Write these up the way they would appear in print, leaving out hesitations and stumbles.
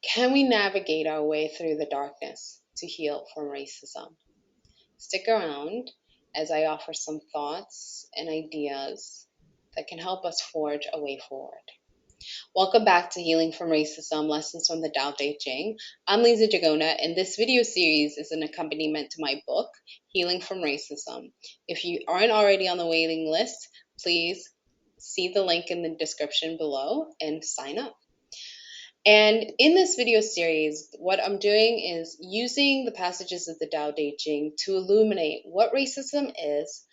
Can we navigate our way through the darkness to heal from racism? Stick around as I offer some thoughts and ideas that can help us forge a way forward. Welcome back to Healing from Racism, Lessons from the Tao Te Ching. I'm Lisa Jagona, and this video series is an accompaniment to my book, Healing from Racism. If you aren't already on the waiting list, please see the link in the description below and sign up. And in this video series, what I'm doing is using the passages of the Tao Te Ching to illuminate what racism is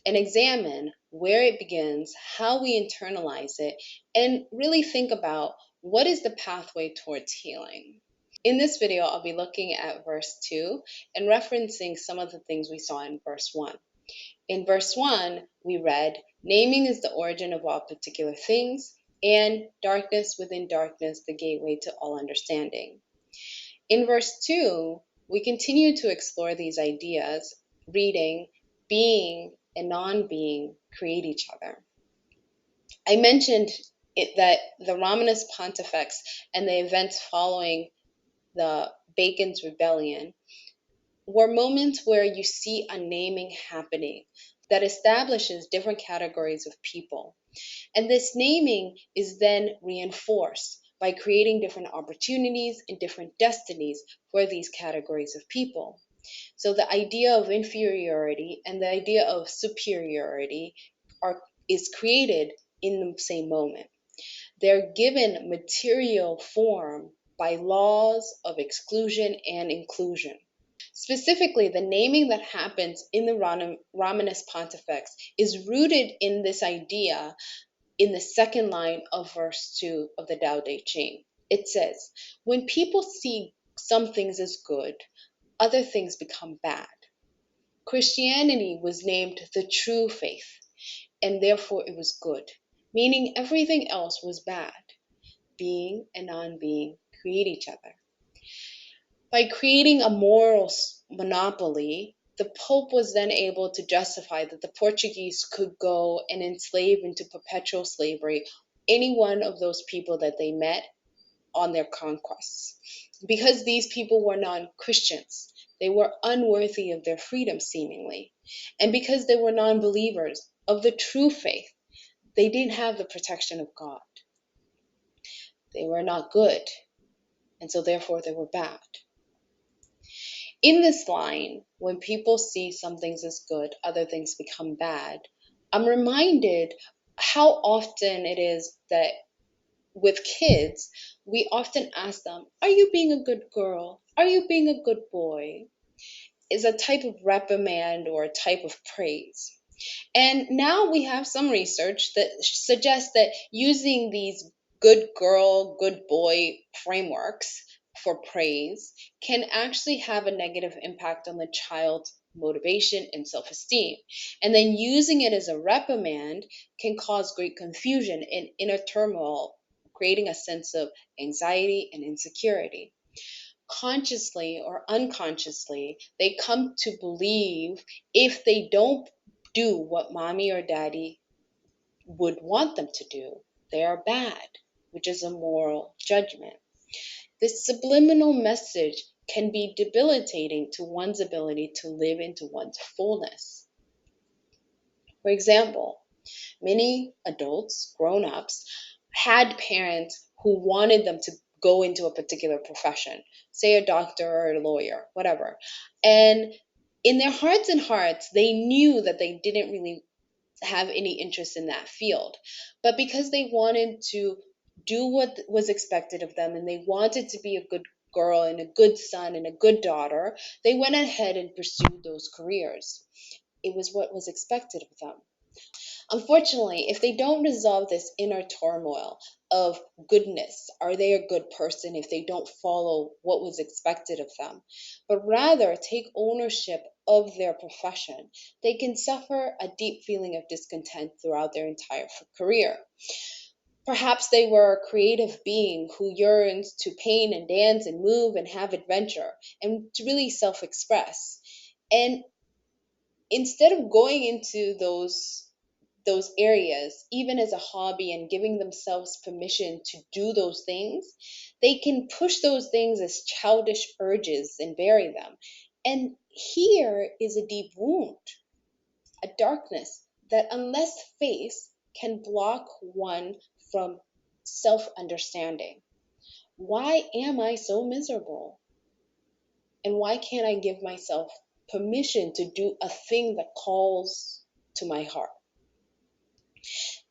and examine where it begins, how we internalize it, and really think about what is the pathway towards healing. In this video, I'll be looking at verse 2 and referencing some of the things we saw in verse 1. In verse 1, we read, naming is the origin of all particular things, and darkness within darkness, the gateway to all understanding. In verse 2, we continue to explore these ideas, reading, being and non-being create each other. I mentioned that the Romanist Pontifex and the events following the Bacon's Rebellion were moments where you see a naming happening that establishes different categories of people. And this naming is then reinforced by creating different opportunities and different destinies for these categories of people. So the idea of inferiority and the idea of superiority is created in the same moment. They're given material form by laws of exclusion and inclusion. Specifically, the naming that happens in the Romanist Pontifex is rooted in this idea in the second line of verse 2 of the Tao Te Ching. It says, when people see some things as good, other things become bad. Christianity was named the true faith, and therefore it was good, meaning everything else was bad. Being and non-being create each other. By creating a moral monopoly, the Pope was then able to justify that the Portuguese could go and enslave into perpetual slavery any one of those people that they met on their conquests. Because these people were non-Christians, they were unworthy of their freedom seemingly. And because they were non-believers of the true faith, they didn't have the protection of God. They were not good, and so therefore they were bad. In this line, when people see some things as good, other things become bad, I'm reminded how often it is that with kids, we often ask them, are you being a good girl? Are you being a good boy? Is a type of reprimand or a type of praise. And now we have some research that suggests that using these good girl, good boy frameworks for praise can actually have a negative impact on the child's motivation and self-esteem. And then using it as a reprimand can cause great confusion and inner turmoil, creating a sense of anxiety and insecurity. Consciously or unconsciously, they come to believe if they don't do what mommy or daddy would want them to do, they are bad, which is a moral judgment. This subliminal message can be debilitating to one's ability to live into one's fullness. For example, many adults, grown-ups, had parents who wanted them to go into a particular profession, say a doctor or a lawyer, whatever. And in their hearts and hearts, they knew that they didn't really have any interest in that field. But because they wanted to do what was expected of them and they wanted to be a good girl and a good son and a good daughter, they went ahead and pursued those careers. It was what was expected of them. Unfortunately, if they don't resolve this inner turmoil of goodness, are they a good person if they don't follow what was expected of them, but rather take ownership of their profession, they can suffer a deep feeling of discontent throughout their entire career. Perhaps they were a creative being who yearns to paint and dance and move and have adventure and to really self-express. And instead of going into those those areas, even as a hobby, and giving themselves permission to do those things, they can push those things as childish urges and bury them. And here is a deep wound, a darkness that, unless faced, can block one from self understanding. Why am I so miserable? And why can't I give myself permission to do a thing that calls to my heart?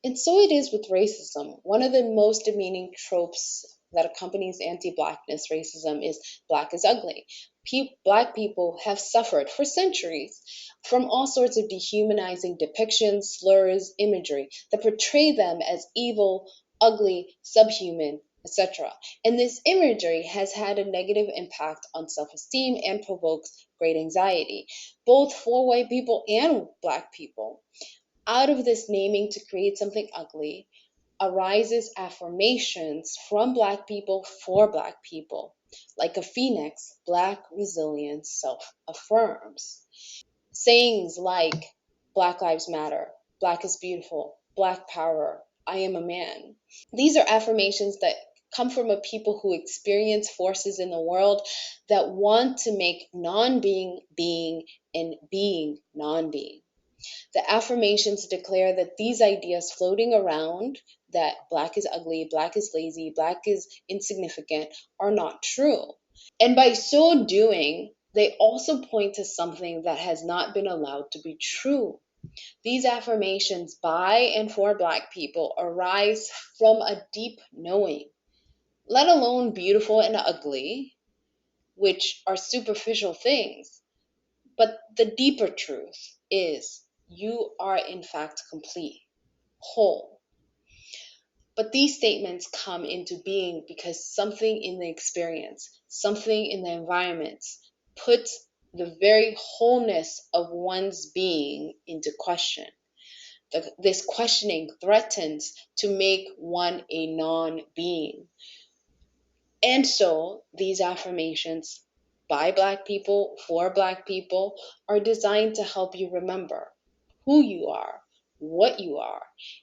And so it is with racism. One of the most demeaning tropes that accompanies anti Blackness racism is Black is ugly. Black people have suffered for centuries from all sorts of dehumanizing depictions, slurs, imagery that portray them as evil, ugly, subhuman, etc. And this imagery has had a negative impact on self esteem and provokes great anxiety, both for white people and Black people. Out of this naming to create something ugly arises affirmations from Black people for Black people. Like a phoenix, Black resilience self affirms. Sayings like Black Lives Matter, Black is beautiful, Black power, I am a man. These are affirmations that come from a people who experience forces in the world that want to make non being and being non being. The affirmations declare that these ideas floating around, that Black is ugly, Black is lazy, Black is insignificant, are not true. And by so doing, they also point to something that has not been allowed to be true. These affirmations by and for Black people arise from a deep knowing, let alone beautiful and ugly, which are superficial things. But the deeper truth is you are in fact complete, whole. But these statements come into being because something in the experience, something in the environment puts the very wholeness of one's being into question. This questioning threatens to make one a non being. And so these affirmations by Black people, for Black people, are designed to help you remember who you are, what you are,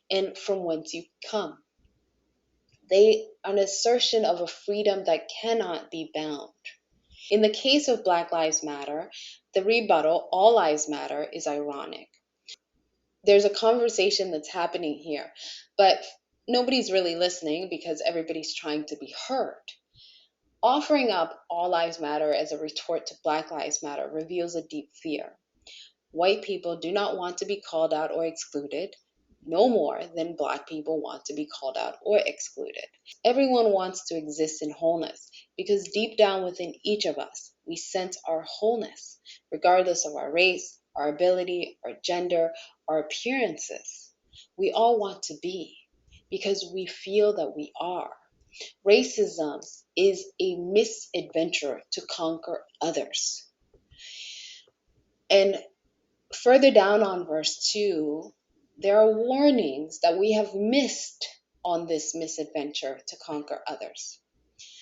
and from whence you come. They are an assertion of a freedom that cannot be bound. In the case of Black Lives Matter, the rebuttal, all lives matter, is ironic. There's a conversation that's happening here, but nobody's really listening because everybody's trying to be heard. Offering up all lives matter as a retort to Black Lives Matter reveals a deep fear. White people do not want to be called out or excluded, no more than Black people want to be called out or excluded. Everyone wants to exist in wholeness because deep down within each of us, we sense our wholeness, regardless of our race, our ability, our gender, our appearances. We all want to be because we feel that we are. Racism is a misadventure to conquer others. And further down on verse 2, there are warnings that we have missed on this misadventure to conquer others.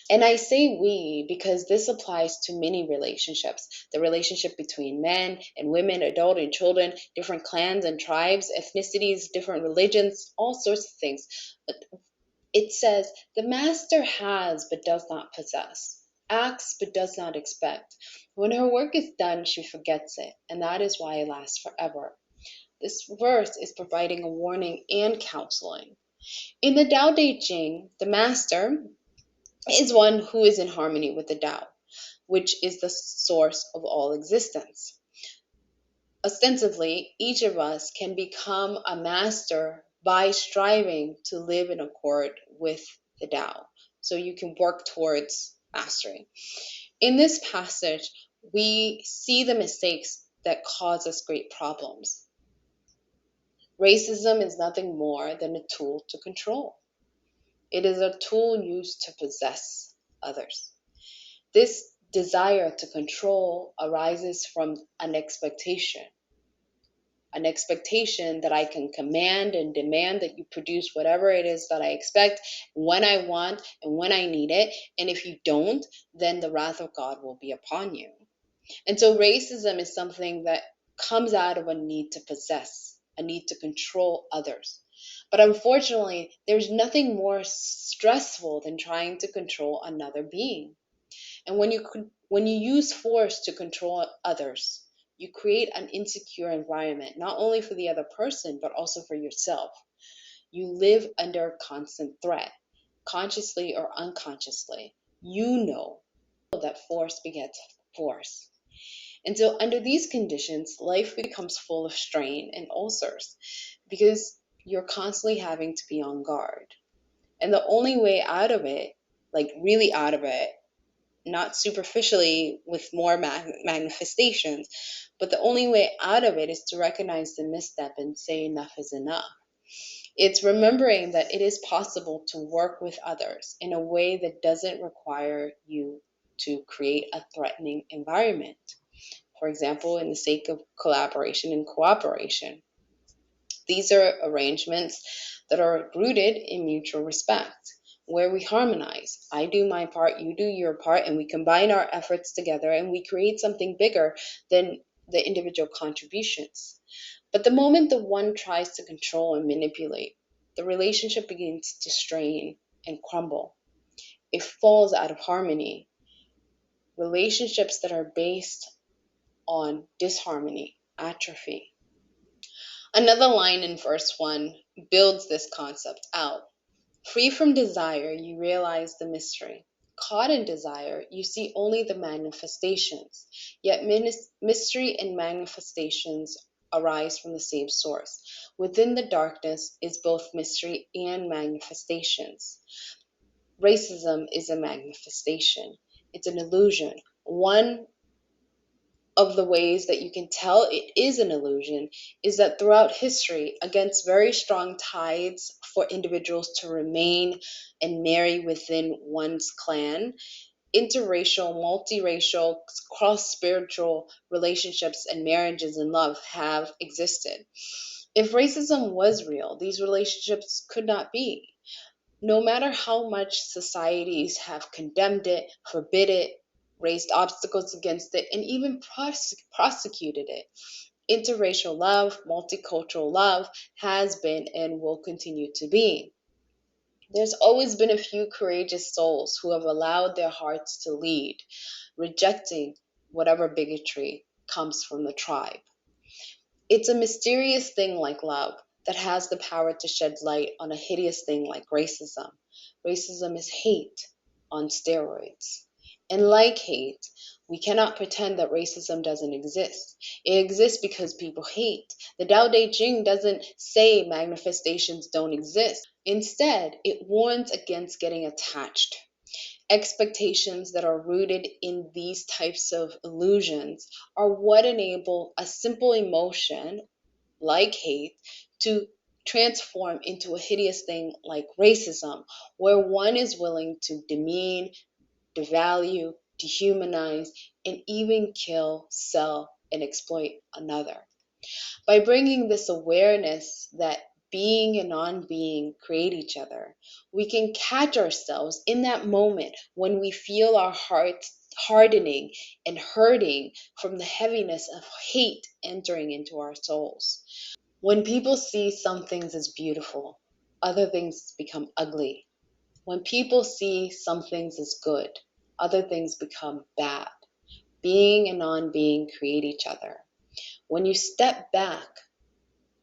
And I say we because this applies to many relationships. The relationship between men and women, adult and children, different clans and tribes, ethnicities, different religions, all sorts of things. But it says, the master has but does not possess, acts but does not expect. When her work is done, she forgets it, and that is why it lasts forever. This verse is providing a warning and counseling. In the Tao Te Ching, the master is one who is in harmony with the Tao, which is the source of all existence. Ostensibly, each of us can become a master by striving to live in accord with the Tao. So you can work towards mastery. In this passage, we see the mistakes that cause us great problems. Racism is nothing more than a tool to control. It is a tool used to possess others. This desire to control arises from an expectation that I can command and demand that you produce whatever it is that I expect when I want and when I need it. And if you don't, then the wrath of God will be upon you. And so racism is something that comes out of a need to possess, a need to control others. But unfortunately, there's nothing more stressful than trying to control another being. And when you use force to control others, you create an insecure environment, not only for the other person, but also for yourself. You live under constant threat, consciously or unconsciously. You know that force begets force. And so, under these conditions, life becomes full of strain and ulcers because you're constantly having to be on guard. And the only way out of it, like really out of it, not superficially with more manifestations, but the only way out of it is to recognize the misstep and say enough is enough. It's remembering that it is possible to work with others in a way that doesn't require you to create a threatening environment. For example, in the sake of collaboration and cooperation. These are arrangements that are rooted in mutual respect, where we harmonize. I do my part, you do your part, and we combine our efforts together and we create something bigger than the individual contributions. But the moment the one tries to control and manipulate, the relationship begins to strain and crumble. It falls out of harmony. Relationships that are based on disharmony atrophy. Another line in verse 1 builds this concept out. Free from desire, you realize the mystery. Caught in desire, you see only the manifestations. Yet mystery and manifestations arise from the same source. Within the darkness is both mystery and manifestations. Racism is a manifestation. It's an illusion. One of the ways that you can tell it is an illusion is that throughout history, against very strong tides for individuals to remain and marry within one's clan, interracial, multiracial, cross-spiritual relationships and marriages and love have existed. If racism was real, these relationships could not be. No matter how much societies have condemned it, forbid it, raised obstacles against it, and even prosecuted it, interracial love, multicultural love has been and will continue to be. There's always been a few courageous souls who have allowed their hearts to lead, rejecting whatever bigotry comes from the tribe. It's a mysterious thing like love that has the power to shed light on a hideous thing like racism. Racism is hate on steroids. And like hate, we cannot pretend that racism doesn't exist. It exists because people hate. The Tao Te Ching doesn't say manifestations don't exist. Instead, it warns against getting attached. Expectations that are rooted in these types of illusions are what enable a simple emotion like hate to transform into a hideous thing like racism, where one is willing to demean, devalue, dehumanize, and even kill, sell, and exploit another. By bringing this awareness that being and non-being create each other, we can catch ourselves in that moment when we feel our hearts hardening and hurting from the heaviness of hate entering into our souls. When people see some things as beautiful, other things become ugly. When people see some things as good, other things become bad. Being and non-being create each other. When you step back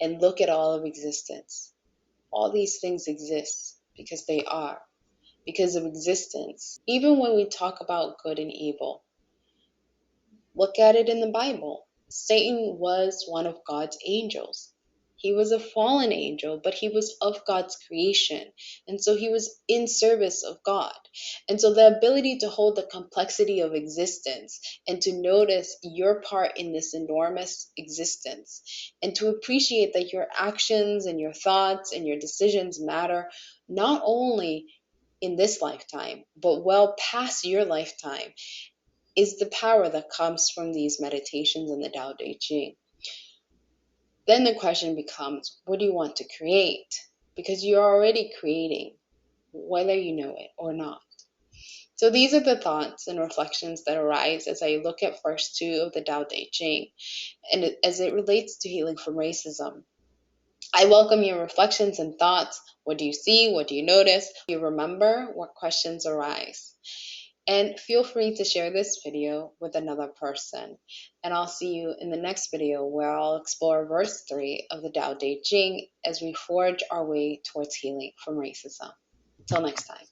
and look at all of existence, all these things exist because they are, because of existence. Even when we talk about good and evil, look at it in the Bible. Satan was one of God's angels. He was a fallen angel, but he was of God's creation. And so he was in service of God. And so the ability to hold the complexity of existence and to notice your part in this enormous existence and to appreciate that your actions and your thoughts and your decisions matter not only in this lifetime, but well past your lifetime is the power that comes from these meditations in the Tao Te Ching. Then the question becomes, what do you want to create? Because you're already creating, whether you know it or not. So these are the thoughts and reflections that arise as I look at verse 2 of the Tao Te Ching, and as it relates to healing from racism. I welcome your reflections and thoughts. What do you see? What do you notice? Do you remember? What questions arise? And feel free to share this video with another person. And I'll see you in the next video where I'll explore verse 3 of the Tao Te Ching as we forge our way towards healing from racism. Till next time.